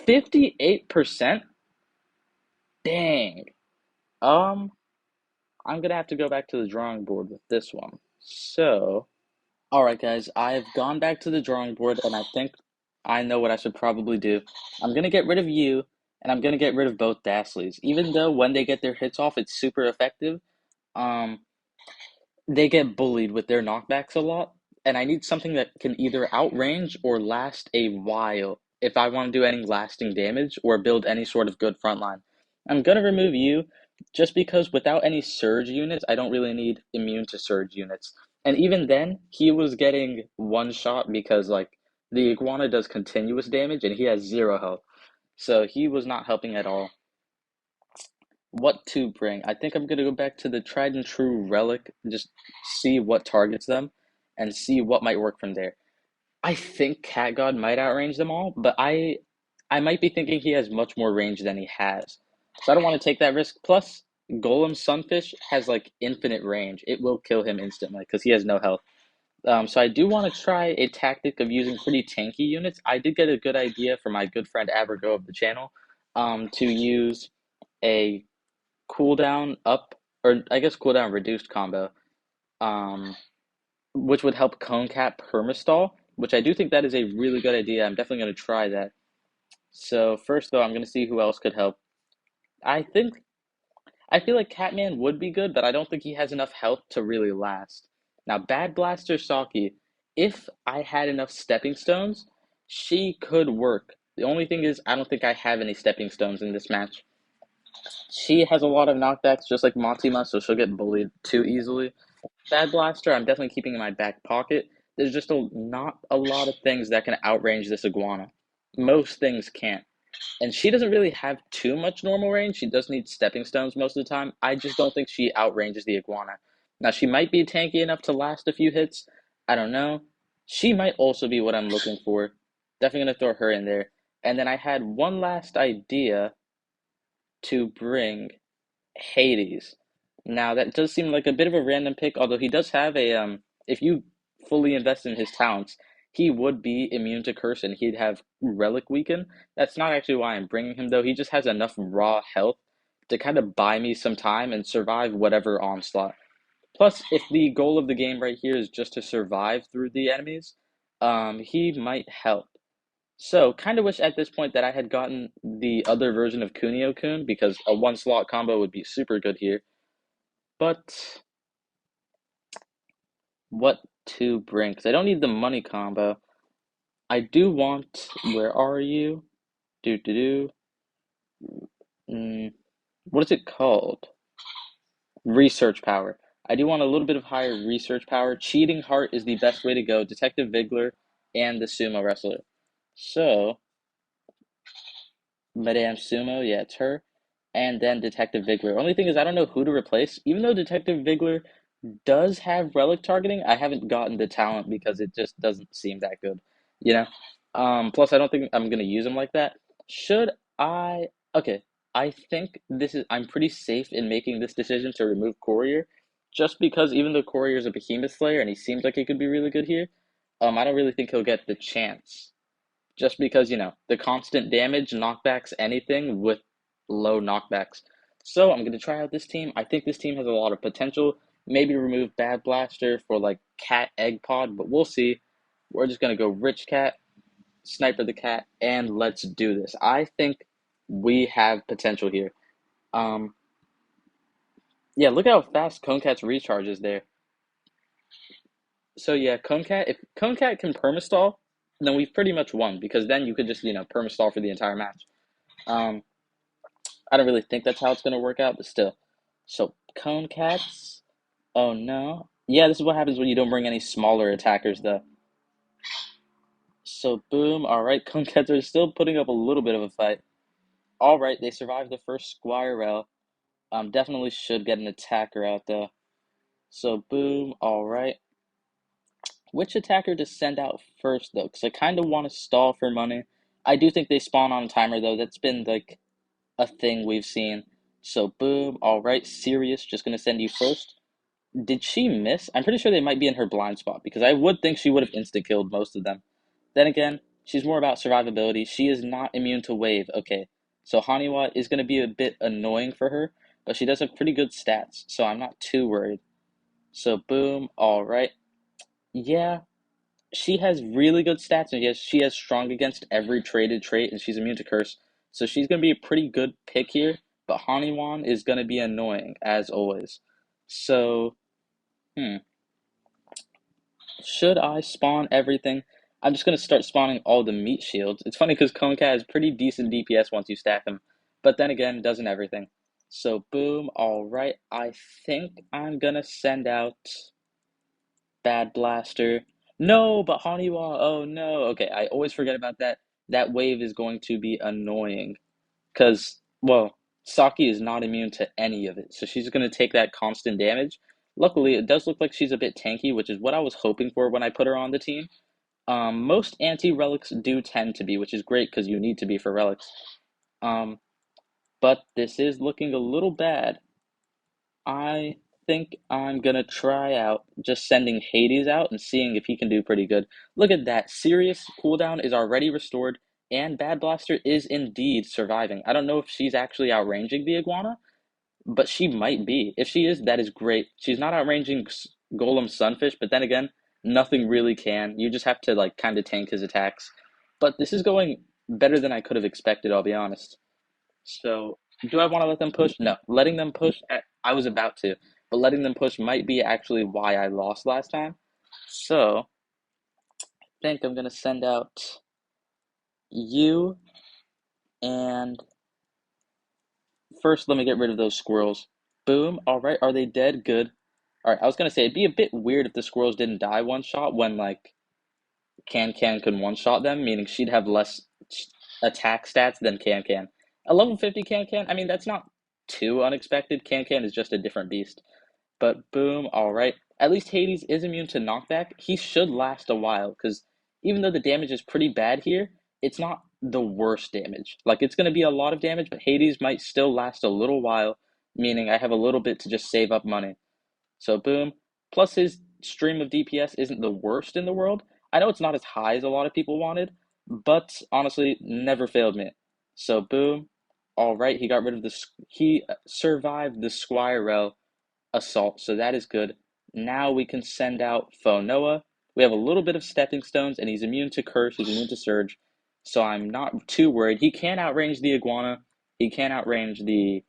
58%? Dang. Um, I'm gonna have to go back to the drawing board with this one. So, all right, guys, I've gone back to the drawing board, and I think I know what I should probably do. I'm gonna get rid of you, and I'm gonna get rid of both Dashleys. Even though when they get their hits off, it's super effective. Um, they get bullied with their knockbacks a lot, and I need something that can either outrange or last a while if I want to do any lasting damage or build any sort of good front line. I'm gonna remove you just because without any surge units, I don't really need immune to surge units. And even then, he was getting one shot because like the iguana does continuous damage and he has 0 health. So he was not helping at all. What to bring? I think I'm gonna go back to the tried and true relic, and just see what targets them and see what might work from there. I think Cat God might outrange them all, but I might be thinking he has much more range than he has. So I don't want to take that risk. Plus, Golem Sunfish has like infinite range. It will kill him instantly because he has no health. So I do want to try a tactic of using pretty tanky units. I did get a good idea from my good friend Abergo of the channel to use a cooldown up, or I guess cooldown reduced combo, um, which would help cone cap permastall, which I do think that is a really good idea. I'm definitely going to try that. So first though, I'm going to see who else could help. I think I feel like Catman would be good, but I don't think he has enough health to really last. Now, Bad Blaster Saki, if I had enough stepping stones, she could work. The only thing is, I don't think I have any stepping stones in this match. She has a lot of knockbacks, just like Montima, so she'll get bullied too easily. Bad Blaster, I'm definitely keeping in my back pocket. There's just not a lot of things that can outrange this iguana. Most things can't. And she doesn't really have too much normal range. She does need stepping stones most of the time. I just don't think she outranges the iguana. Now, she might be tanky enough to last a few hits. I don't know. She might also be what I'm looking for. Definitely going to throw her in there. And then I had one last idea to bring Hades. Now that does seem like a bit of a random pick, although he does have a if you fully invest in his talents, he would be immune to curse and he'd have relic weaken. That's not actually why I'm bringing him though. He just has enough raw health to kind of buy me some time and survive whatever onslaught. Plus, if the goal of the game right here is just to survive through the enemies, he might help. So, kind of wish at this point that I had gotten the other version of Kunio-kun because a one slot combo would be super good here. But what to bring? Because I don't need the money combo. I do want. Where are you? Do do do. What is it called? Research power. I do want a little bit of higher research power. Cheating Heart is the best way to go. Detective Vigler. and the sumo wrestler. So, Madame Sumo, yeah, it's her. And then Detective Vigler. Only thing is, I don't know who to replace. Even though Detective Vigler does have relic targeting, I haven't gotten the talent because it just doesn't seem that good, you know? Plus, I don't think I'm gonna use him like that. Should I? Okay, I think I'm pretty safe in making this decision to remove Courier, just because even though Courier is a Behemoth Slayer and he seems like he could be really good here, I don't really think he'll get the chance just because, the constant damage knockbacks anything with low knockbacks. So I'm going to try out this team. I think this team has a lot of potential. Maybe remove Bad Blaster for like Cat Egg Pod, but we'll see. We're just going to go Rich Cat, Sniper the Cat, and let's do this. I think we have potential here. Um, yeah, look how fast Cone Cat's recharge is there. So yeah, Cone Cat, if Cone Cat can permastall, then we've pretty much won because then you could just, permastall for the entire match. Um, I don't really think that's how it's going to work out, but still. So, Cone Cats. Oh no. Yeah, this is what happens when you don't bring any smaller attackers, though. So, boom. Alright, Cone Cats are still putting up a little bit of a fight. Alright, they survived the first Squire Rail. Definitely should get an attacker out, though. So, boom. Alright. Which attacker to send out first, though? Because I kind of want to stall for money. I do think they spawn on a timer, though. That's been, like, a thing we've seen. So, boom. Alright, Sirius, just gonna send you first. Did she miss? I'm pretty sure they might be in her blind spot because I would think she would have insta killed most of them. Then again, she's more about survivability. She is not immune to wave. Okay, so Haniwa is going to be a bit annoying for her, but she does have pretty good stats, so I'm not too worried. So boom, all right. Yeah, she has really good stats, and yes, she has strong against every traded trait, and she's immune to curse. So she's going to be a pretty good pick here, but Haniwan is going to be annoying, as always. So, hmm. Should I spawn everything? I'm just gonna start spawning all the meat shields. It's funny because Concat has pretty decent DPS once you stack him, but then again, doesn't everything. So boom, alright, I think I'm gonna send out Bad Blaster. No, but Haniwa, oh no. Okay, I always forget about that. That wave is going to be annoying. Because, well, Saki is not immune to any of it, so she's going to take that constant damage. Luckily, it does look like she's a bit tanky, which is what I was hoping for when I put her on the team. Most anti-relics do tend to be, which is great because you need to be for relics. Um, but this is looking a little bad. I think I'm gonna try out just sending Hades out and seeing if he can do pretty good. Look at that. Sirius cooldown is already restored, and Bad Blaster is indeed surviving. I don't know if she's actually outranging the iguana, but she might be. If she is, that is great. She's not outranging Golem Sunfish, but then again, nothing really can. You just have to like kind of tank his attacks. But this is going better than I could have expected, I'll be honest. So, do I want to let them push? No. Letting them push, I was about to, but letting them push might be actually why I lost last time. So, I think I'm gonna send out you and first let me get rid of those squirrels. Boom. All right. Are they dead? Good. All right. I was gonna say it'd be a bit weird if the squirrels didn't die one shot when like Can could one shot them, meaning she'd have less attack stats than Can. A level 50 Can, I mean, that's not too unexpected. Can is just a different beast. But boom, alright. At least Hades is immune to knockback. He should last a while, because even though the damage is pretty bad here, it's not the worst damage. Like, it's going to be a lot of damage, but Hades might still last a little while, meaning I have a little bit to just save up money. So boom. Plus his stream of DPS isn't the worst in the world. I know it's not as high as a lot of people wanted, but honestly, never failed me. So boom. All right, he got rid of he survived the Squirrel assault, so that is good. Now we can send out Fonoa. We have a little bit of stepping stones, and he's immune to curse, he's immune to surge. So I'm not too worried. He can outrange the iguana. He can outrange the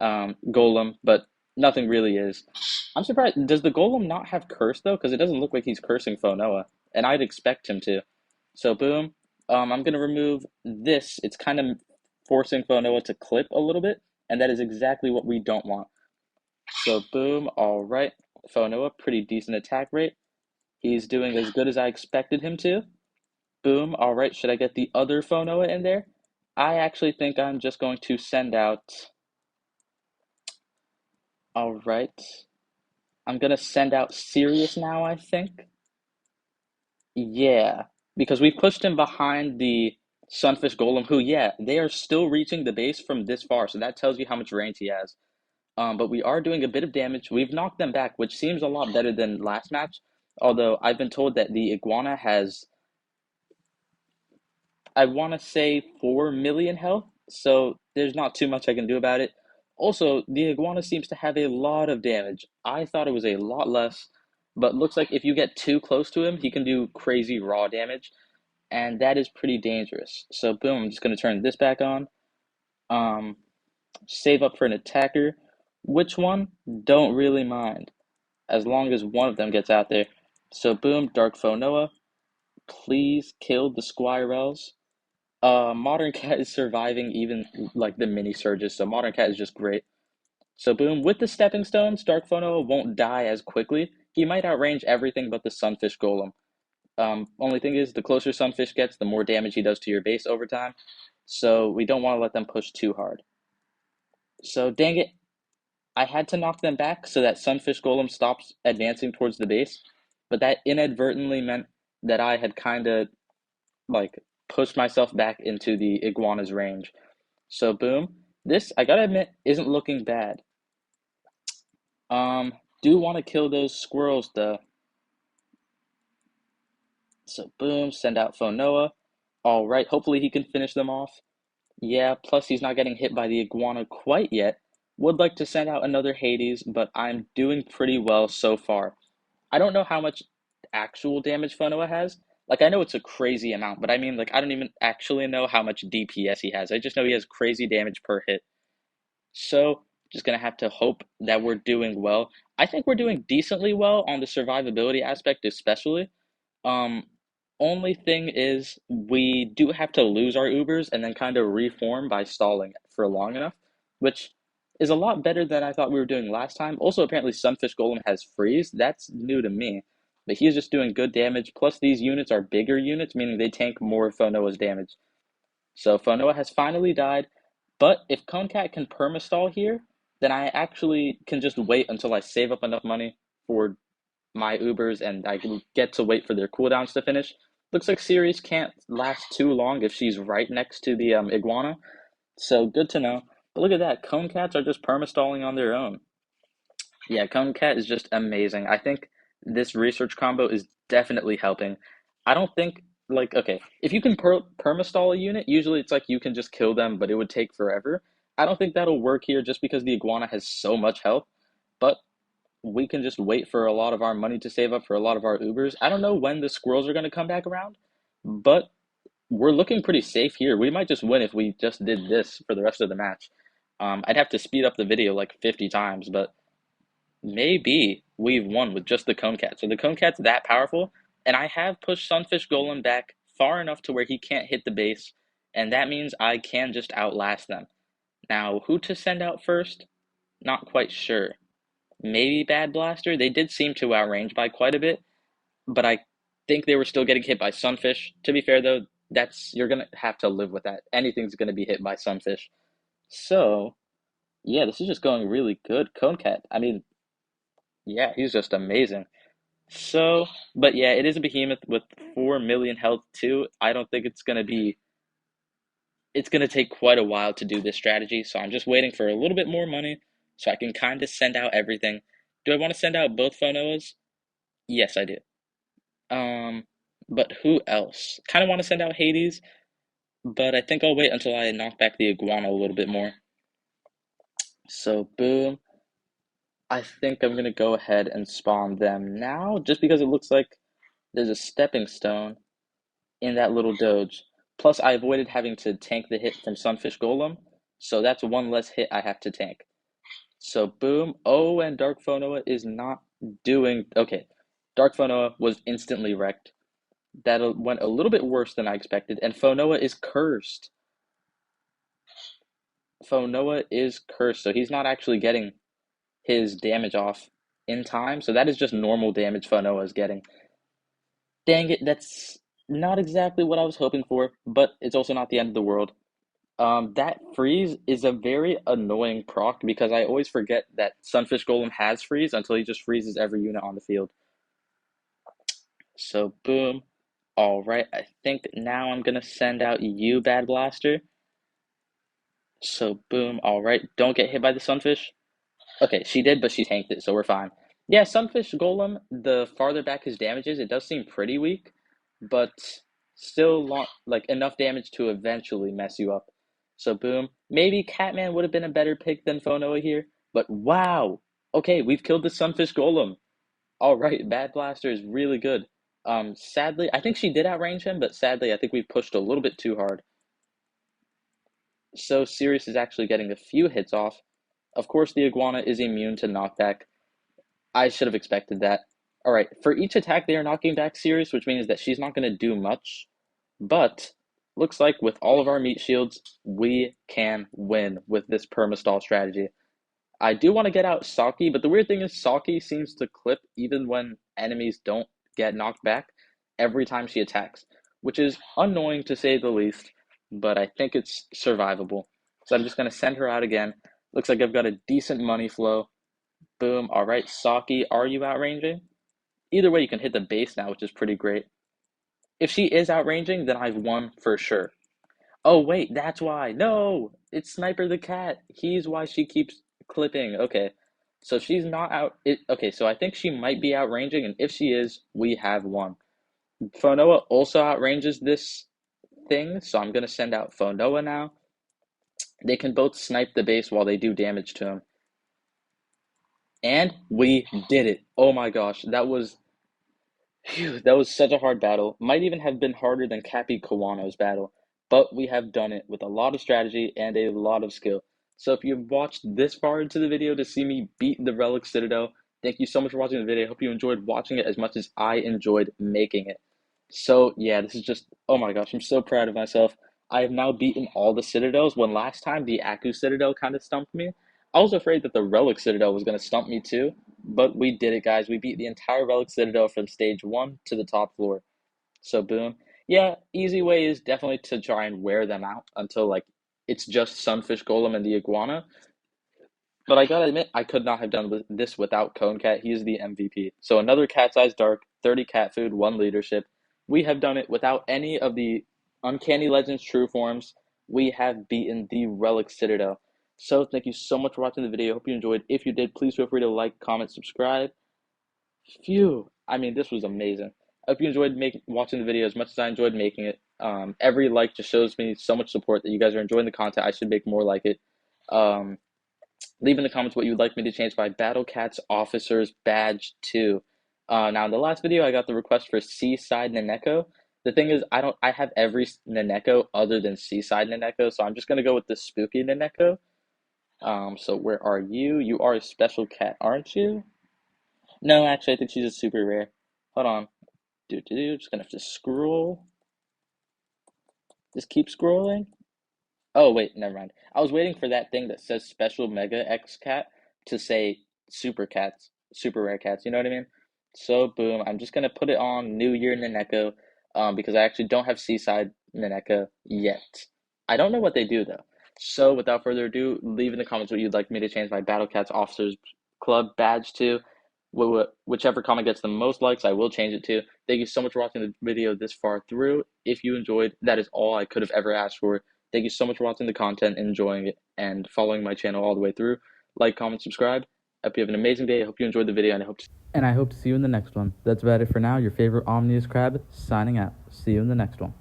golem, but nothing really is. I'm surprised. Does the golem not have curse though? Because it doesn't look like he's cursing Fonoa, and I'd expect him to. So boom. I'm gonna remove this. It's kind of forcing Fonoa to clip a little bit, and that is exactly what we don't want. So boom. All right. Fonoa, pretty decent attack rate. He's doing as good as I expected him to. Boom. All right, should I get the other Phonoa in there? I actually think I'm just going to send out. All right. I'm gonna send out Sirius now, I think. Yeah, because we pushed him behind the Sunfish Golem, who, yeah, they are still reaching the base from this far, so that tells you how much range he has. But we are doing a bit of damage. We've knocked them back, which seems a lot better than last match. Although I've been told that the Iguana has, I want to say, 4 million health, so there's not too much I can do about it. Also, the Iguana seems to have a lot of damage. I thought it was a lot less, but looks like if you get too close to him, he can do crazy raw damage, and that is pretty dangerous. So boom, I'm just going to turn this back on. Um, Save up for an attacker. Which one? Don't really mind, as long as one of them gets out there. So boom, Dark Foe Noah, please kill the Squirrels. Modern Cat is surviving even like the mini surges, so Modern Cat is just great. So boom, with the stepping stones, Dark Foe Noah won't die as quickly. He might outrange everything but the Sunfish Golem. Only thing is, the closer Sunfish gets, the more damage he does to your base over time. So we don't want to let them push too hard. So dang it, I had to knock them back so that Sunfish Golem stops advancing towards the base. But that inadvertently meant that I had kind of like pushed myself back into the Iguana's range. So boom, this I gotta admit isn't looking bad. Do want to kill those squirrels though. So boom, send out Phonoa. All right, hopefully he can finish them off. Yeah, plus he's not getting hit by the iguana quite yet. Would like to send out another Hades, but I'm doing pretty well so far. I don't know how much actual damage Phonoa has. Like, I know it's a crazy amount, but I mean, like, I don't even actually know how much DPS he has. I just know he has crazy damage per hit. So, just gonna have to hope that we're doing well. I think we're doing decently well on the survivability aspect, especially. Um, Only thing is, we do have to lose our Ubers and then kind of reform by stalling for long enough, which is a lot better than I thought we were doing last time. Also, apparently, Sunfish Golem has freeze. That's new to me, but he's just doing good damage. Plus, these units are bigger units, meaning they tank more of Phonoa's damage. So Phonoa has finally died, but if Concat can permastall here, then I actually can just wait until I save up enough money for my Ubers and I can get to wait for their cooldowns to finish. Looks like Ceres can't last too long if she's right next to the Iguana, so good to know. But look at that, Cone Cats are just permastalling on their own. Yeah, Cone Cat is just amazing. I think this research combo is definitely helping. I don't think, like, okay, if you can permastall a unit, usually it's like you can just kill them, but it would take forever. I don't think that'll work here just because the Iguana has so much health, but we can just wait for a lot of our money to save up for a lot of our Ubers. I don't know when the squirrels are going to come back around, but we're looking pretty safe here. We might just win if we just did this for the rest of the match. I'd have to speed up the video like 50 times, but maybe we've won with just the Cone Cat. So the Cone Cat's that powerful, and I have pushed Sunfish Golem back far enough to where he can't hit the base, and that means I can just outlast them. Now, who to send out first? Not quite sure. Maybe Bad Blaster. They did seem to outrange by quite a bit, but I think they were still getting hit by Sunfish. To be fair, though, that's you're gonna have to live with that. Anything's gonna be hit by Sunfish. So yeah, this is just going really good. Cone Cat. I mean, yeah, he's just amazing. So, but yeah, it is a behemoth with 4 million health too. I don't think it's gonna be. It's gonna take quite a while to do this strategy. So I'm just waiting for a little bit more money so I can kind of send out everything. Do I want to send out both Phonoas? Yes, I do. Um, but who else? Kind of want to send out Hades, but I think I'll wait until I knock back the iguana a little bit more. So boom. I think I'm gonna go ahead and spawn them now, just because it looks like there's a stepping stone in that little doge. Plus, I avoided having to tank the hit from Sunfish Golem, so that's one less hit I have to tank. So boom. Oh, and Dark Phonoa is not doing okay. Dark Phonoa was instantly wrecked. That went a little bit worse than I expected, and Phonoa is cursed. Phonoa is cursed, so he's not actually getting his damage off in time. So that is just normal damage Phonoa is getting. Dang it, that's not exactly what I was hoping for, but it's also not the end of the world. That freeze is a very annoying proc because I always forget that Sunfish Golem has freeze until he just freezes every unit on the field. So boom. All right, I think now I'm gonna send out you, Bad Blaster. So boom. All right, don't get hit by the Sunfish. Okay, she did, but she tanked it, so we're fine. Yeah, Sunfish Golem, the farther back his damage is, it does seem pretty weak, but still like enough damage to eventually mess you up. So boom. Maybe Catman would have been a better pick than Phonoa here, but wow. Okay, we've killed the Sunfish Golem. All right, Bad Blaster is really good. Sadly, I think she did outrange him, but sadly, I think we pushed a little bit too hard. So Sirius is actually getting a few hits off. Of course, the Iguana is immune to knockback. I should have expected that. All right, for each attack, they are knocking back Sirius, which means that she's not going to do much. But looks like with all of our meat shields, we can win with this permastall strategy. I do want to get out Saki, but the weird thing is Saki seems to clip even when enemies don't get knocked back every time she attacks, which is annoying to say the least, but I think it's survivable. So I'm just going to send her out again. Looks like I've got a decent money flow. Boom. All right, Saki, are you outranging? Either way, you can hit the base now, which is pretty great. If she is outranging, then I've won for sure. Oh, wait, that's why. No, it's Sniper the Cat. He's why she keeps clipping. Okay, so she's not out. Okay, so I think she might be outranging, and if she is, we have won. Phonoa also outranges this thing, so I'm going to send out Phonoa now. They can both snipe the base while they do damage to him. And we did it. Oh my gosh, that was such a hard battle. Might even have been harder than Cappy Kawano's battle, but we have done it with a lot of strategy and a lot of skill. So if you've watched this far into the video to see me beat the Relic Citadel, thank you so much for watching the video. I hope you enjoyed watching it as much as I enjoyed making it. So yeah, this is just, oh my gosh, I'm so proud of myself. I have now beaten all the Citadels when last time the Aku Citadel kind of stumped me. I was afraid that the Relic Citadel was going to stump me too, but we did it, guys. We beat the entire Relic Citadel from stage 1 to the top floor. So boom. Yeah, easy way is definitely to try and wear them out until like it's just Sunfish Golem and the Iguana. But I gotta admit, I could not have done this without Cone Cat. He is the MVP. So another Cat's Eyes Dark, 30 cat food, 1 leadership. We have done it without any of the Uncanny Legends true forms. We have beaten the Relic Citadel. So thank you so much for watching the video. Hope you enjoyed. If you did, please feel free to like, comment, subscribe. Phew. I mean, this was amazing. I hope you enjoyed watching the video as much as I enjoyed making it. Every like just shows me so much support that you guys are enjoying the content. I should make more like it. Um, Leave in the comments what you'd like me to change by Battle Cats Officers Badge 2. Now, in the last video, I got the request for Seaside Naneko. The thing is, I have every Naneko other than Seaside Naneko, so I'm just going to go with the Spooky Naneko. So where are you? You are a special cat, aren't you? No, actually, I think she's a super rare. Hold on. Just gonna have to scroll. Just keep scrolling. Oh, wait, never mind. I was waiting for that thing that says Special Mega X Cat to say Super Cats, Super Rare Cats, you know what I mean? So, boom, I'm just gonna put it on New Year Naneko, because I actually don't have Seaside Naneko yet. I don't know what they do, though. So, without further ado, leave in the comments what you'd like me to change my Battle Cats Officers Club badge to. Whichever comment gets the most likes, I will change it to. Thank you so much for watching the video this far through. If you enjoyed, that is all I could have ever asked for. Thank you so much for watching the content, enjoying it, and following my channel all the way through. Like, comment, subscribe. I hope you have an amazing day. I hope you enjoyed the video, and I hope to see you in the next one. That's about it for now. Your favorite Omni-Crab signing out. See you in the next one.